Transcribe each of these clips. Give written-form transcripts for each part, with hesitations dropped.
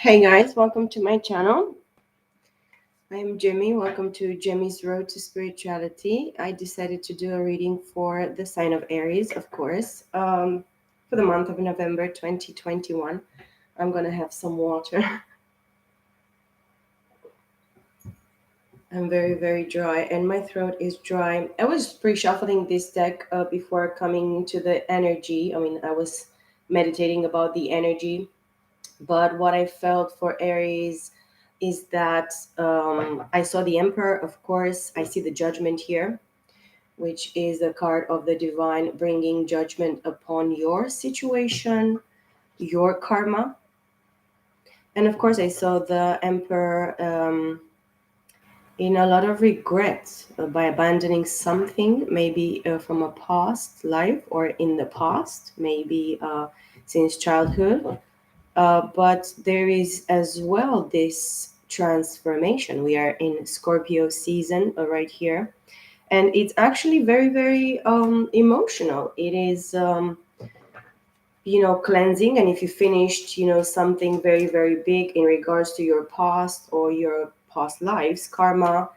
Hey guys, welcome to my channel. I am Jimmy. Welcome to Jimmy's Road to Spirituality. I decided to do a reading for the sign of Aries, of course, for the month of November 2021. I'm gonna have some water. I'm very, very dry, and my throat is dry. I was pre-shuffling this deck before coming to the energy. I was meditating about the energy. But what I felt for Aries is that I saw the Emperor, of course. I see the Judgment here, which is the card of the divine bringing judgment upon your situation, your karma. And of course, I saw the Emperor in a lot of regret by abandoning something, maybe from a past life or in the past, maybe since childhood. But there is as well this transformation. We are in Scorpio season right here, and it's actually very, very emotional. It is, cleansing. And if you finished, something very, very big in regards to your past or your past lives, karma,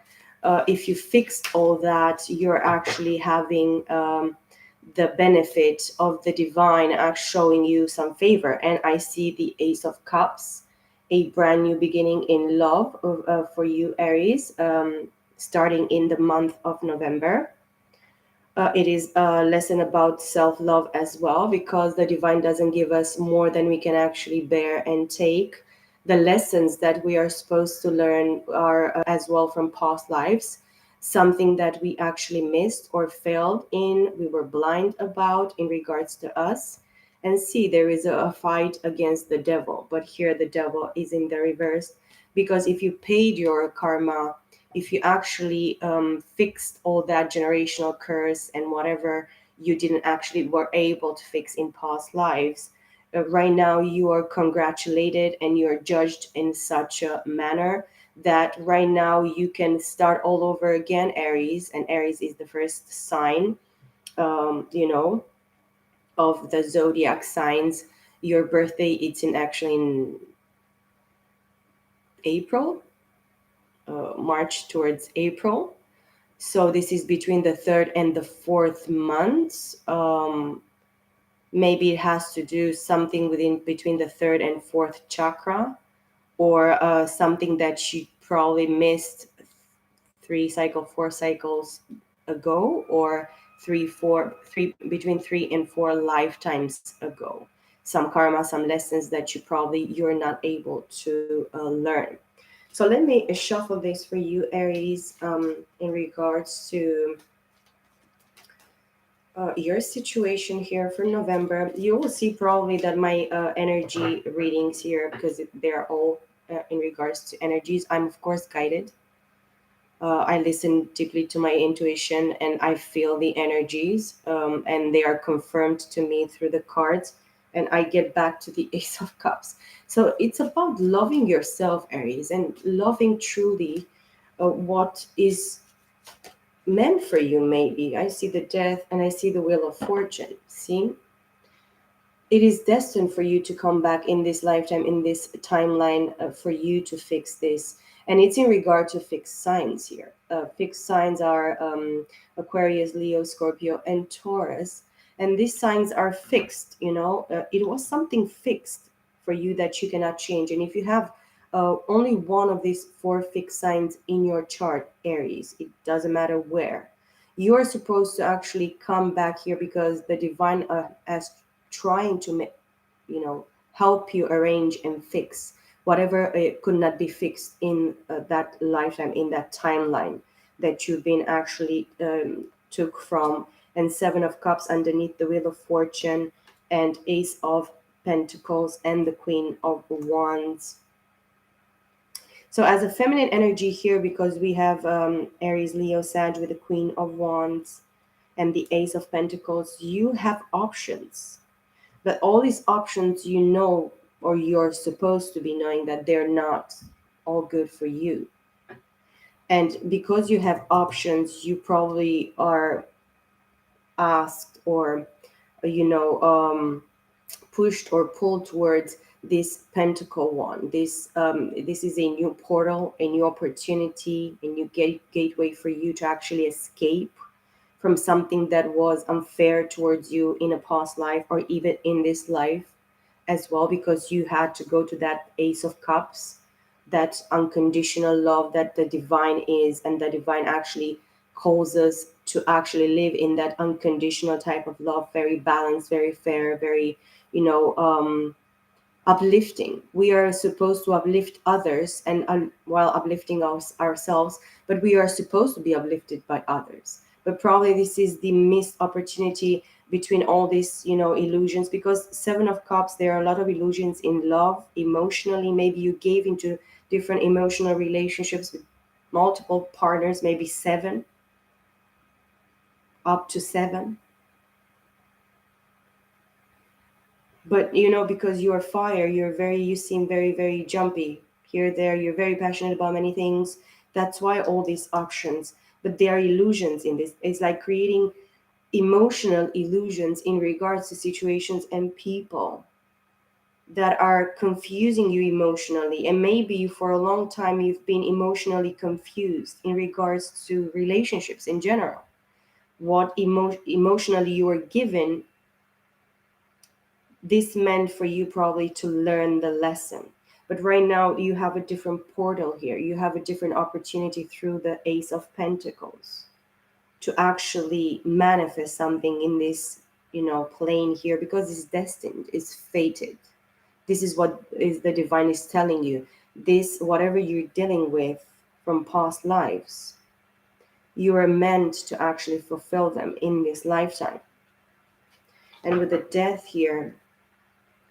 if you fixed all that, you're actually having the benefit of the divine act showing you some favor. And I see the Ace of Cups, a brand new beginning in love for you, Aries, starting in the month of November. It is a lesson about self love as well, because the divine doesn't give us more than we can actually bear and take. The lessons that we are supposed to learn are as well from past lives, something that we actually missed or failed in, we were blind about in regards to us. And see, there is a fight against the devil, but here the devil is in the reverse, because if you paid your karma, if you actually fixed all that generational curse and whatever you didn't actually were able to fix in past lives, right now you are congratulated and you're judged in such a manner that right now you can start all over again, Aries. And Aries is the first sign, you know, of the zodiac signs. Your birthday, it's in actually in April, March towards April. So this is between the third and the fourth months. Maybe it has to do something within between the third and fourth chakra, or something that you probably missed 4 cycles ago, or three between 3 and 4 lifetimes ago. Some karma, some lessons that you're not able to learn. So let me shuffle this for you, Aries, in regards to your situation here for November. You will see probably that my energy readings here, because they're all in regards to energies. I'm of course guided. I listen deeply to my intuition and I feel the energies, and they are confirmed to me through the cards. And I get back to the Ace of Cups. So it's about loving yourself, Aries, and loving truly what is meant for you. Maybe I see the Death and I see the Wheel of Fortune. See, it is destined for you to come back in this lifetime, in this timeline, for you to fix this. And it's in regard to fixed signs here. Fixed signs are Aquarius, Leo, Scorpio, and Taurus. And these signs are fixed. It was something fixed for you that you cannot change. And if you have only one of these four fixed signs in your chart, Aries, it doesn't matter where, you are supposed to actually come back here, because the divine has trying to help you arrange and fix whatever could not be fixed in that lifetime, in that timeline that you've been actually took from. And Seven of Cups underneath, the Wheel of Fortune, and Ace of Pentacles, and the Queen of Wands. So as a feminine energy here, because we have Aries, Leo, Sag with the Queen of Wands and the Ace of Pentacles, you have options. But all these options, or you're supposed to be knowing that they're not all good for you. And because you have options, you probably are asked, or, you know, pushed or pulled towards this pentacle one. This is a new portal, a new opportunity, a new gateway for you to actually escape from something that was unfair towards you in a past life or even in this life as well, because you had to go to that Ace of Cups, that unconditional love that the divine is, and the divine actually calls us to actually live in that unconditional type of love, very balanced, very fair, very, you know, uplifting. We are supposed to uplift others and while uplifting ourselves, but we are supposed to be uplifted by others. But probably this is the missed opportunity between all these, illusions, because Seven of Cups, there are a lot of illusions in love, emotionally. Maybe you gave into different emotional relationships with multiple partners, maybe seven, up to seven. But because you're fire, you seem very, very jumpy here, there, you're very passionate about many things. That's why all these options. But there are illusions in this. It's like creating emotional illusions in regards to situations and people that are confusing you emotionally, and maybe for a long time you've been emotionally confused in regards to relationships in general. What emotionally you were given, this meant for you probably to learn the lesson. But right now, you have a different portal here. You have a different opportunity through the Ace of Pentacles to actually manifest something in this, plane here, because it's destined, it's fated. This is what is the divine is telling you. This, whatever you're dealing with from past lives, you are meant to actually fulfill them in this lifetime. And with the death here,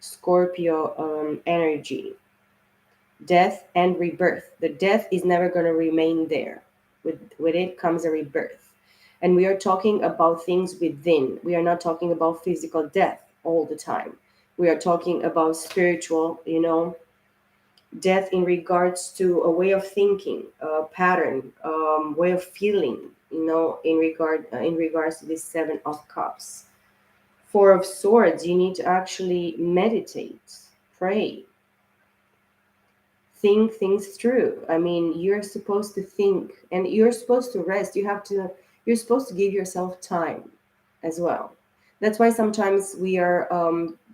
Scorpio energy, death and rebirth. The death is never going to remain there. With it comes a rebirth. And we are talking about things within. We are not talking about physical death all the time. We are talking about spiritual, death in regards to a way of thinking, a pattern, way of feeling, in regards to this Seven of Cups. Four of Swords, you need to actually meditate, pray, think things through. I mean, you're supposed to think and you're supposed to rest. You're supposed to give yourself time as well. That's why sometimes we are,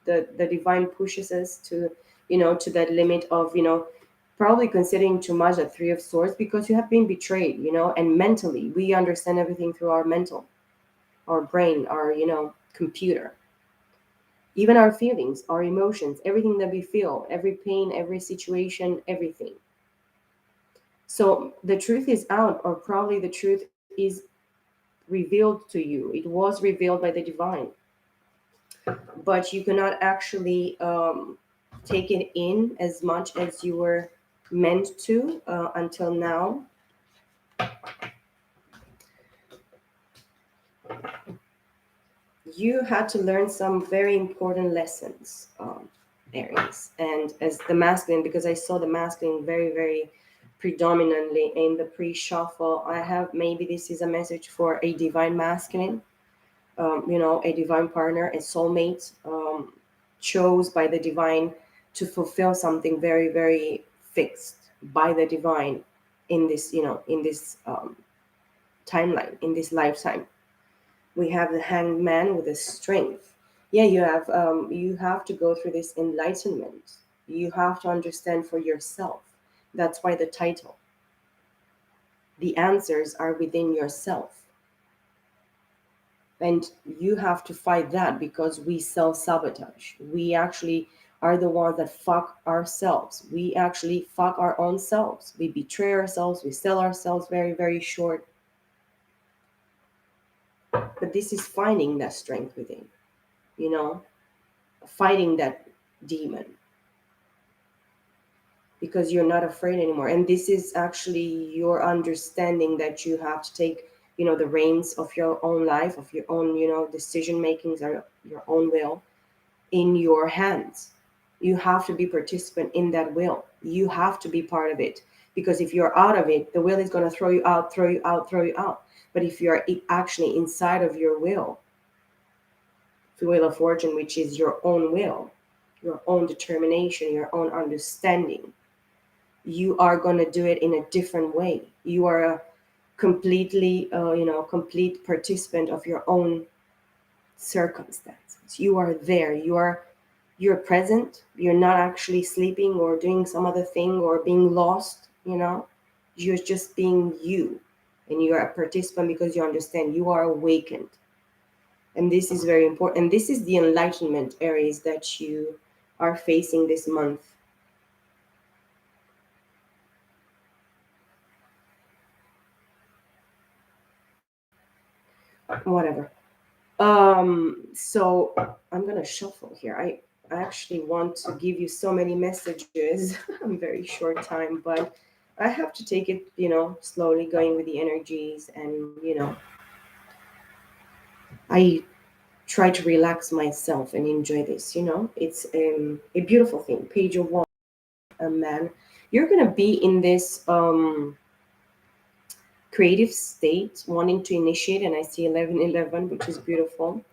the divine pushes us to, to that limit of, probably considering too much at Three of Swords, because you have been betrayed, and mentally, we understand everything through our mental, our brain, our, computer. Even our feelings, our emotions, everything that we feel, every pain, every situation, everything. So the truth is out, or probably the truth is revealed to you. It was revealed by the divine, but you cannot actually take it in as much as you were meant to until now. You had to learn some very important lessons, Aries. And as the masculine, because I saw the masculine very, very predominantly in the pre shuffle, I have, maybe this is a message for a divine masculine, a divine partner, a soulmate, chose by the divine to fulfill something very, very fixed by the divine in this, in this timeline, in this lifetime. We have the hanged man with the strength. Yeah, you have to go through this enlightenment. You have to understand for yourself. That's why the title. The answers are within yourself. And you have to fight that, because we self-sabotage. We actually are the ones that fuck ourselves. We actually fuck our own selves. We betray ourselves. We sell ourselves very, very short. But this is finding that strength within, you know fighting that demon, because you're not afraid anymore. And this is actually your understanding that you have to take, the reins of your own life, of your own, decision makings, or your own will in your hands. You have to be participant in that will. You have to be part of it, because if you're out of it, the will is going to throw you out, throw you out, throw you out. But if you're actually inside of your will, the wheel of fortune, which is your own will, your own determination, your own understanding. You are going to do it in a different way. You are a completely, complete participant of your own circumstances. You are there. You're present. You're not actually sleeping or doing some other thing or being lost. You're just being you, and you are a participant because you understand you are awakened. And this is very important. And this is the enlightenment, Aries, that you are facing this month. Whatever. So I'm gonna shuffle here. I actually want to give you so many messages in very short time, but I have to take it, slowly, going with the energies, and I try to relax myself and enjoy this. It's a beautiful thing. Page of one, a man. You're gonna be in this creative state, wanting to initiate, and I see 1111, which is beautiful.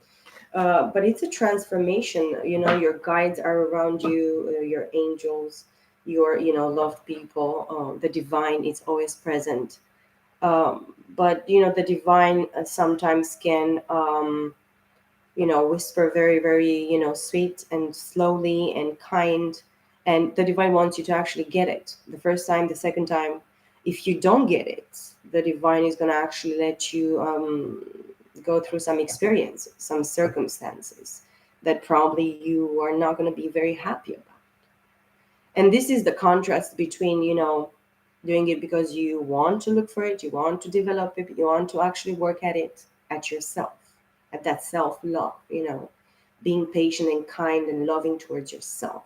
But it's a transformation. Your guides are around you, your angels, your loved people. The divine is always present. But the divine sometimes can whisper very, very, sweet and slowly and kind. And the divine wants you to actually get it the first time, the second time. If you don't get it, the divine is going to actually let you go through some experiences, some circumstances that probably you are not going to be very happy about. And this is the contrast between, doing it because you want to look for it, you want to develop it, you want to actually work at it, at yourself, at that self love, being patient and kind and loving towards yourself,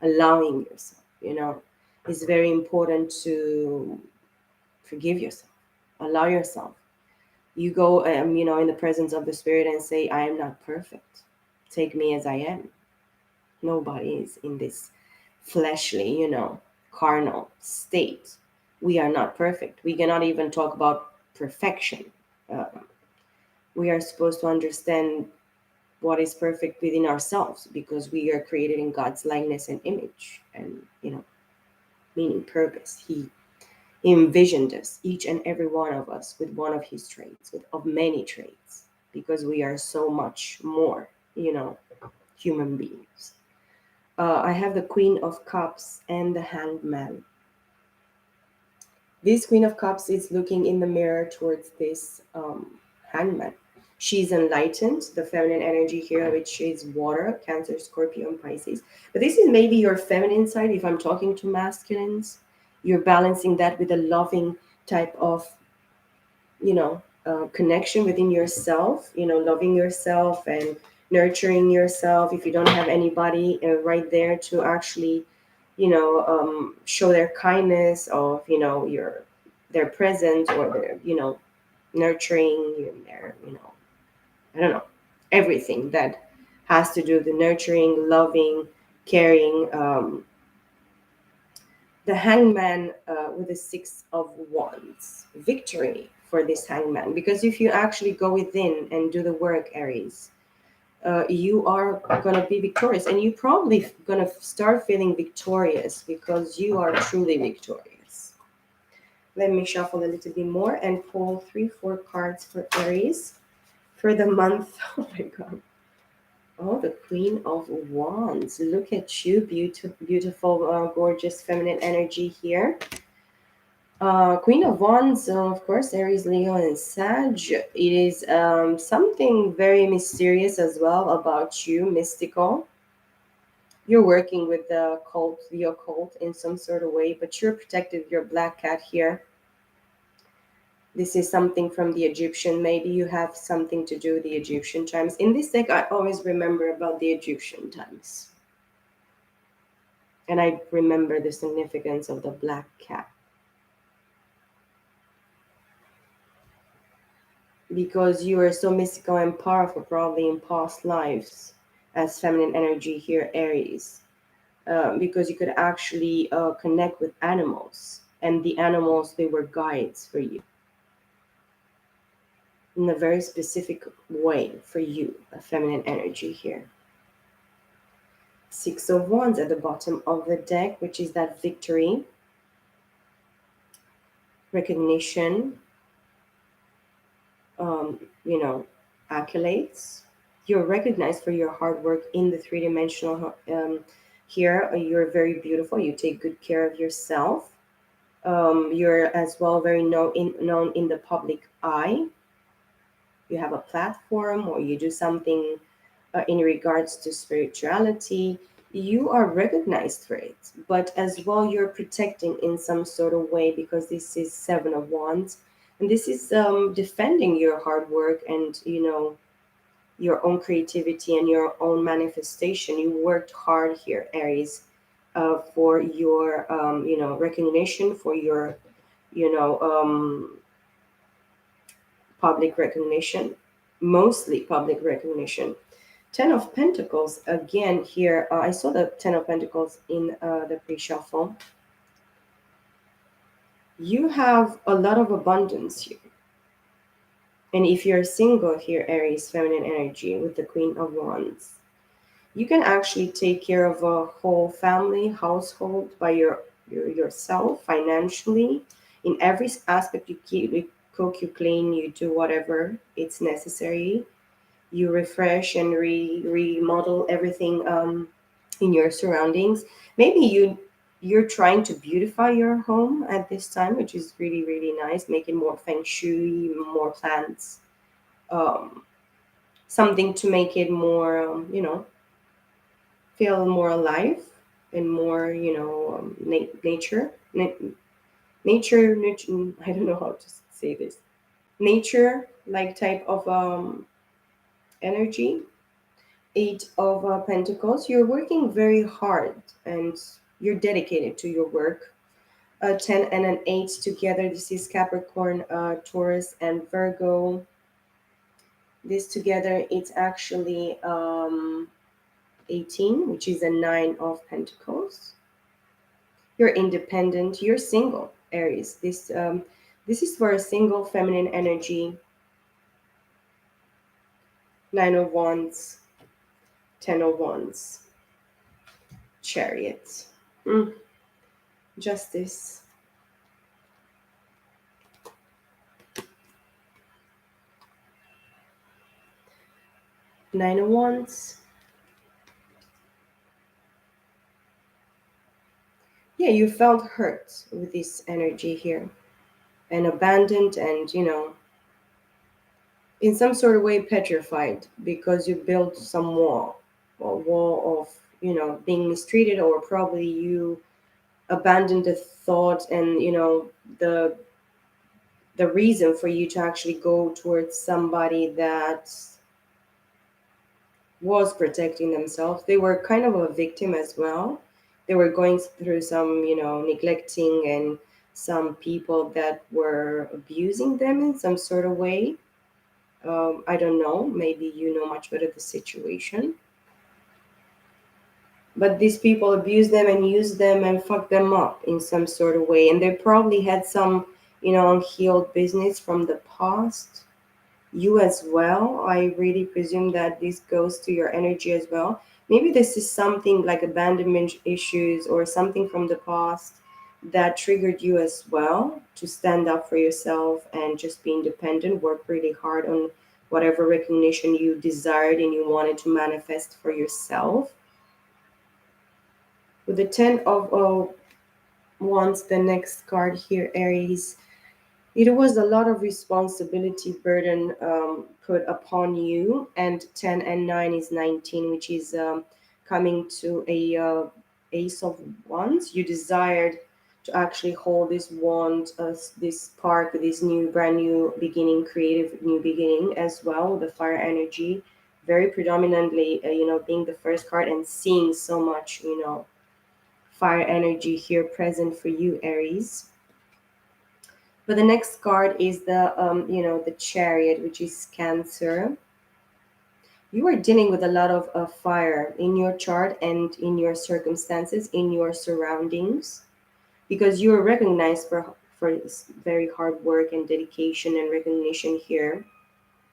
allowing yourself, is very important to forgive yourself, allow yourself. You go, in the presence of the spirit and say, I am not perfect. Take me as I am. Nobody is in this fleshly, carnal state. We are not perfect. We cannot even talk about perfection. We are supposed to understand what is perfect within ourselves because we are created in God's likeness and image, and meaning purpose. He envisioned us, each and every one of us, with one of his traits, with of many traits, because we are so much more, human beings. I have the Queen of Cups and the Hanged Man. This Queen of Cups is looking in the mirror towards this hangman. She's enlightened, the feminine energy here, which is water, Cancer, Scorpio, and Pisces. But this is maybe your feminine side. If I'm talking to masculines, you're balancing that with a loving type of, connection within yourself, loving yourself and nurturing yourself. If you don't have anybody right there to actually show their kindness of their presence or their nurturing their I don't know, everything that has to do with the nurturing, loving, caring. The hangman with the six of wands, victory for this hangman, because if you actually go within and do the work, Aries, you are going to be victorious, and you probably going to start feeling victorious because you are truly victorious. Let me shuffle a little bit more and pull 3 4 cards for Aries for the month. Oh my god. Oh, the Queen of Wands. Look at you, beautiful, gorgeous feminine energy here. Queen of Wands, of course, Aries, Leo, and Sag. It is something very mysterious as well about you, mystical. You're working with the occult in some sort of way, but you're protected. Your black cat here. This is something from the Egyptian. Maybe you have something to do with the Egyptian times. In this deck, I always remember about the Egyptian times. And I remember the significance of the black cat. Because you are so mystical and powerful, probably in past lives, as feminine energy here, Aries. Because you could actually connect with animals, and the animals, they were guides for you in a very specific way for you, a feminine energy here. Six of Wands at the bottom of the deck, which is that victory, recognition, you know, accolades. You're recognized for your hard work in the three-dimensional here. You're very beautiful. You take good care of yourself. You're as well very known in the public eye. You have a platform or you do something in regards to spirituality, you are recognized for it. But as well, you're protecting in some sort of way because this is Seven of Wands. And this is defending your hard work and, your own creativity and your own manifestation. You worked hard here, Aries, for your, recognition, for your, you know, public recognition, mostly public recognition. Ten of Pentacles again here. I saw the Ten of Pentacles in the pre-shuffle. You have a lot of abundance here. And if you're single here, Aries, feminine energy with the Queen of Wands, you can actually take care of a whole family, household by yourself financially. In every aspect, you cook, you clean, you do whatever it's necessary. You refresh and remodel everything in your surroundings. Maybe you're trying to beautify your home at this time, which is really really nice. Making more feng shui, more plants, um, something to make it more, feel more alive and more, nature. I don't know how to say this. Nature like type of energy. Eight of Pentacles, you're working very hard and you're dedicated to your work. A 10 and an 8 together, this is Capricorn, Taurus, and Virgo. This together, it's actually 18, which is a 9 of Pentacles. You're independent, you're single, Aries. This is for a single feminine energy. 9 of Wands, 10 of Wands, Chariot. Mm, Justice. Nine of Wands. Yeah, you felt hurt with this energy here and abandoned and, in some sort of way petrified because you built some wall, a wall of, being mistreated, or probably you abandoned the thought and, the reason for you to actually go towards somebody that was protecting themselves. They were kind of a victim as well. They were going through some, neglecting and some people that were abusing them in some sort of way. I don't know. Maybe you know much better the situation. But these people abused them and used them and fucked them up in some sort of way. And they probably had some, unhealed business from the past. You as well. I really presume that this goes to your energy as well. Maybe this is something like abandonment issues or something from the past that triggered you as well to stand up for yourself and just be independent, work really hard on whatever recognition you desired and you wanted to manifest for yourself. With the 10 of Wands, the next card here, Aries, it was a lot of responsibility burden put upon you, and 10 and 9 is 19, which is coming to a ace of wands. You desired to actually hold this wand, this spark, this new brand new beginning, creative new beginning as well, the fire energy, very predominantly, being the first card and seeing so much, fire energy here present for you, Aries. But the next card is the Chariot, which is Cancer. You are dealing with a lot of fire in your chart and in your circumstances, in your surroundings, because you are recognized for this very hard work and dedication and recognition here.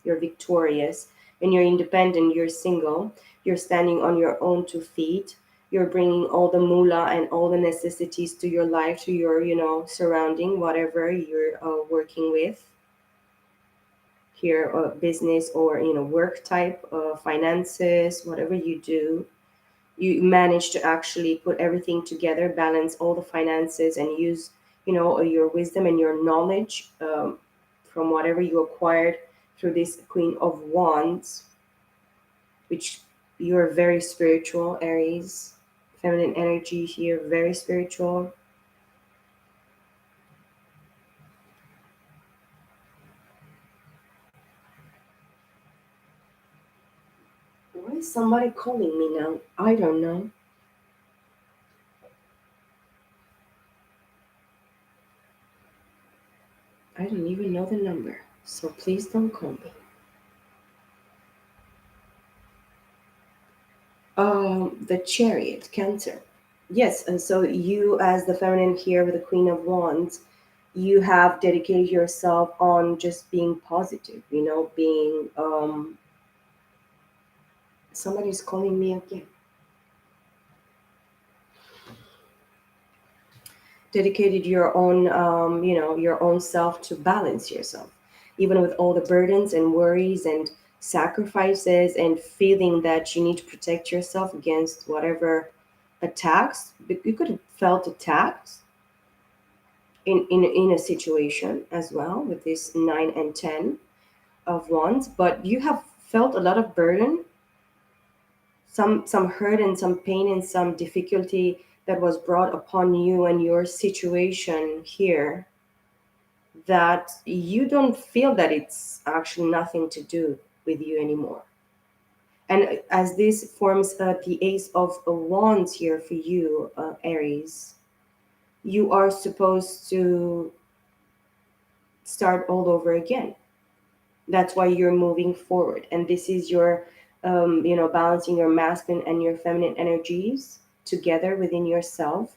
You're victorious and you're independent. You're single. You're standing on your own two feet. You're bringing all the moolah and all the necessities to your life, to your, surrounding, whatever you're working with here, business or, work type, finances, whatever you do. You manage to actually put everything together, balance all the finances, and use, your wisdom and your knowledge, from whatever you acquired through this Queen of Wands, which you're very spiritual, Aries. Feminine energy here, very spiritual. Why is somebody calling me now? I don't know. I don't even know the number. So please don't call me. The Chariot, Cancer. Yes, and so you, as the feminine here with the Queen of Wands, you have dedicated yourself on just being positive, being. Somebody's calling me again. Dedicated your own, your own self to balance yourself, even with all the burdens and worries and sacrifices and feeling that you need to protect yourself against whatever attacks. But you could have felt attacks in a situation as well with this 9 and 10 of wands, but you have felt a lot of burden, some hurt and some pain and some difficulty that was brought upon you and your situation here, that you don't feel that it's actually nothing to do with you anymore. And as this forms the ace of wands here for you, Aries, you are supposed to start all over again. That's why you're moving forward, and this is your, balancing your masculine and your feminine energies together within yourself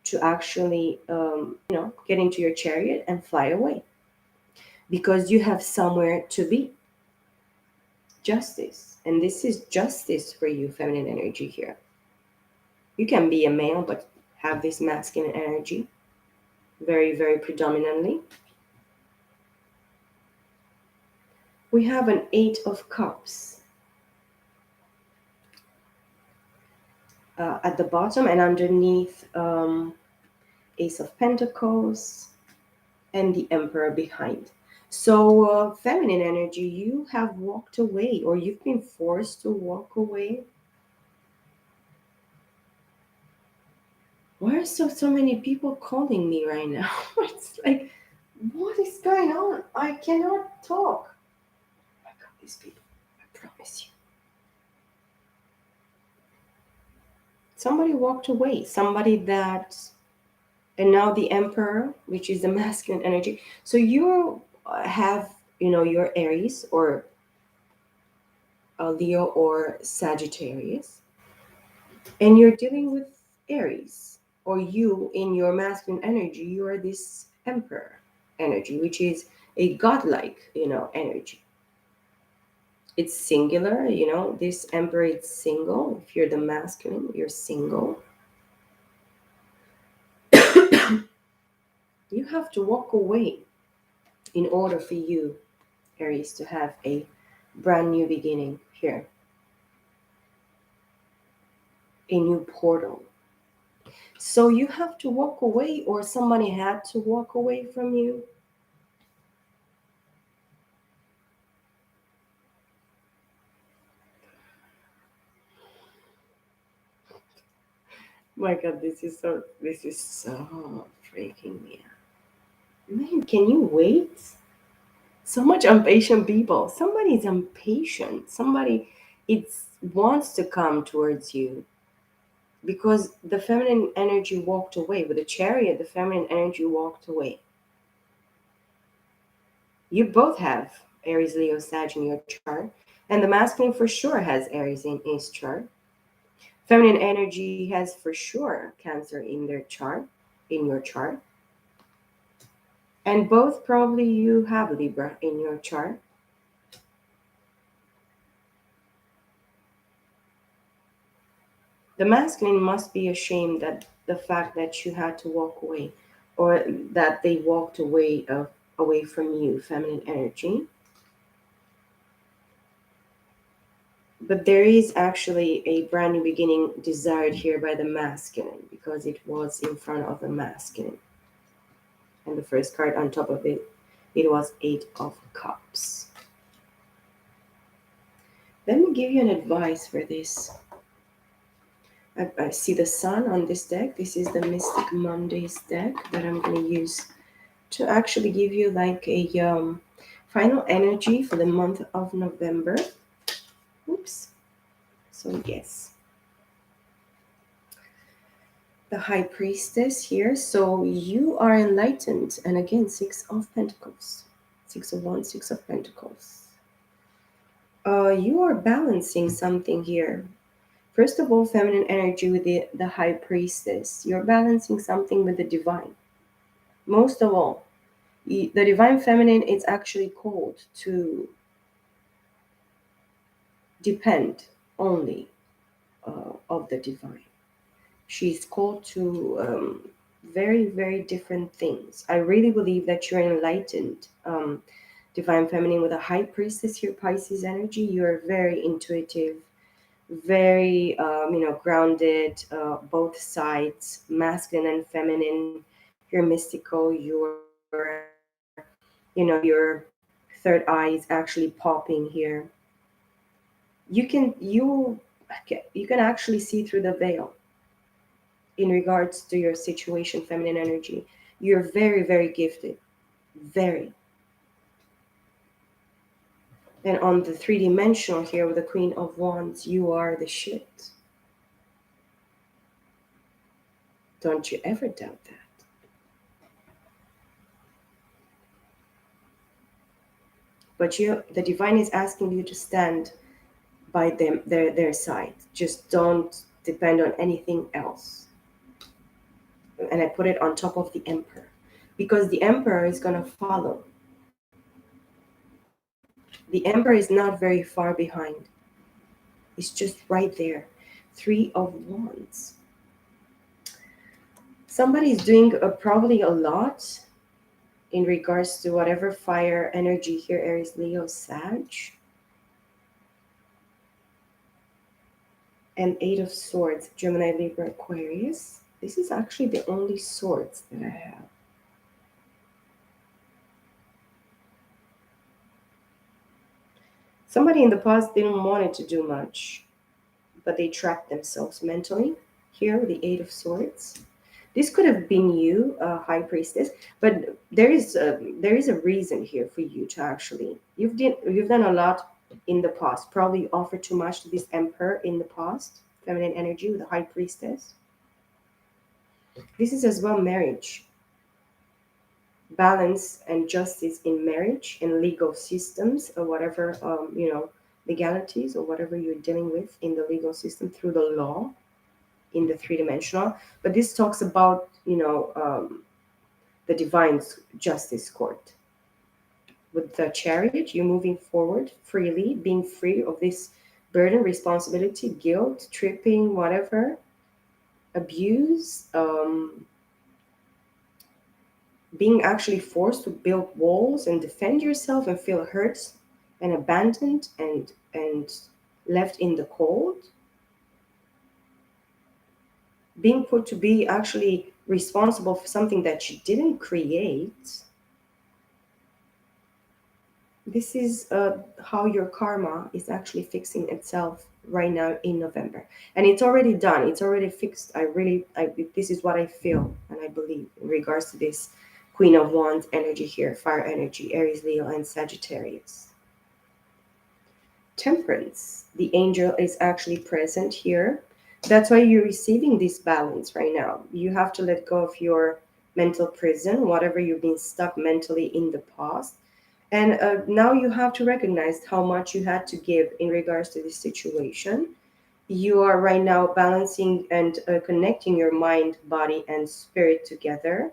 to actually, get into your chariot and fly away, because you have somewhere to be. Justice, and this is justice for you, feminine energy here. You can be a male but have this masculine energy very, very predominantly. We have an eight of cups at the bottom, and underneath, ace of pentacles, and the emperor behind. So, feminine energy, you have walked away, or you've been forced to walk away. Why are so many people calling me right now? It's like, what is going on? I cannot talk. I got these people, I promise you. Somebody walked away, somebody that, and now the emperor, which is the masculine energy. So you have, your Aries or Leo or Sagittarius, and you're dealing with Aries, or you in your masculine energy, you are this emperor energy, which is a godlike, energy. It's singular, this emperor is single. If you're the masculine, you're single. You have to walk away in order for you, Aries, to have a brand new beginning here, a new portal. So you have to walk away, or somebody had to walk away from you. My God, this is so freaking me out. Man, can you wait? So much impatient people. Somebody's impatient. Somebody it wants to come towards you, because the feminine energy walked away. With the chariot, the feminine energy walked away. You both have Aries, Leo, Sag in your chart, and the masculine for sure has Aries in his chart. Feminine energy has for sure Cancer in their chart, in your chart, and both probably you have Libra in your chart. The masculine must be ashamed that the fact that you had to walk away, or that they walked away away from you, feminine energy. But there is actually a brand new beginning desired here by the masculine, because it was in front of the masculine. And the first card on top of it, it was Eight of Cups. Let me give you an advice for this. I see the sun on this deck. This is the Mystic Mondays deck that I'm going to use to actually give you like a final energy for the month of November. Oops. So, yes, the High Priestess here. So, you are enlightened. And again, Six of Pentacles, Six of Wands, Six of Pentacles. You are balancing something here. First of all, feminine energy with the High Priestess. You're balancing something with the divine. Most of all, the divine feminine is actually called to depend only of the divine. She's called to very, very different things. I really believe that you're enlightened. Divine feminine with a high priestess here, Pisces energy. You're very intuitive, very grounded. Both sides, masculine and feminine. You're mystical. Your third eye is actually popping here. You can actually see through the veil in regards to your situation, feminine energy. You're very, very gifted. Very. And on the three-dimensional here with the Queen of Wands, you are the shit. Don't you ever doubt that. But the divine is asking you to stand by their side. Just don't depend on anything else. And I put it on top of the Emperor, because the Emperor is going to follow. The Emperor is not very far behind. It's just right there. Three of Wands. Somebody is doing probably a lot in regards to whatever fire energy here, Aries, Leo, Sag. And Eight of Swords, Gemini, Libra, Aquarius. This is actually the only swords that I have. Somebody in the past didn't want it to do much, but they trapped themselves mentally. Here, the Eight of Swords. This could have been you, High Priestess, but there is a reason here for you to actually you've done a lot in the past. Probably you offered too much to this Emperor in the past, feminine energy with the High Priestess. This is as well marriage, balance and justice in marriage and legal systems, or whatever legalities, or whatever you're dealing with in the legal system through the law in the three-dimensional. But this talks about the divine justice court. With the Chariot, you're moving forward freely, being free of this burden, responsibility, guilt, tripping, whatever, abuse, being actually forced to build walls and defend yourself and feel hurt and abandoned and left in the cold, being put to be actually responsible for something that you didn't create. This is how your karma is actually fixing itself right now in November, and it's already done. It's already fixed. This is what I feel and I believe in regards to this Queen of Wands energy here, fire energy, Aries, Leo, and Sagittarius. Temperance, the angel is actually present here. That's why you're receiving this balance right now. You have to let go of your mental prison, whatever you've been stuck mentally in the past. And now you have to recognize how much you had to give in regards to this situation. You are right now balancing and connecting your mind, body, and spirit together.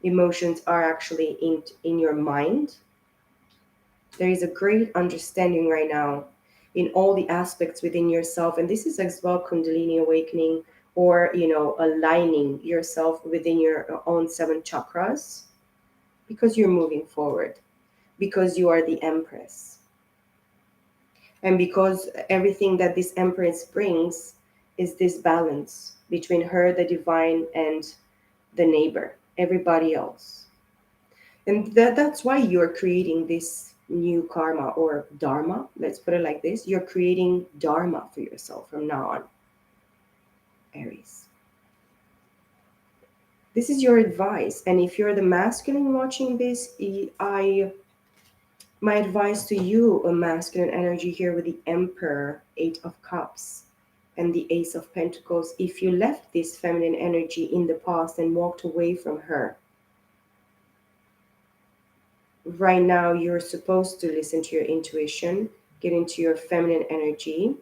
Emotions are actually in your mind. There is a great understanding right now in all the aspects within yourself. And this is as well Kundalini awakening, or aligning yourself within your own seven chakras, because you're moving forward, because you are the Empress, and because everything that this Empress brings is this balance between her, the divine, and the neighbor, everybody else. And that's why you're creating this new karma or dharma. Let's put it like this: you're creating dharma for yourself from now on, Aries. This is your advice. And if you're the masculine watching this, I my advice to you, a masculine energy here with the Emperor, Eight of Cups, and the Ace of Pentacles, if you left this feminine energy in the past and walked away from her, right now you're supposed to listen to your intuition, get into your feminine energy,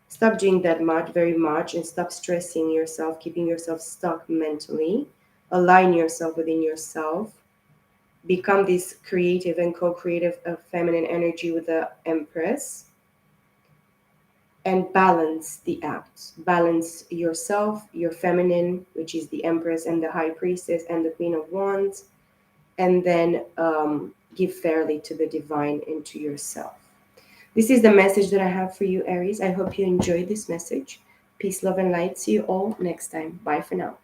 stop doing that much, very much, and stop stressing yourself, keeping yourself stuck mentally, align yourself within yourself, become this creative and co-creative feminine energy with the Empress, and balance the acts. Balance yourself, your feminine, which is the Empress and the High Priestess and the Queen of Wands, and then give fairly to the divine and to yourself. This is the message that I have for you, Aries. I hope you enjoyed this message. Peace, love, and light. See you all next time. Bye for now.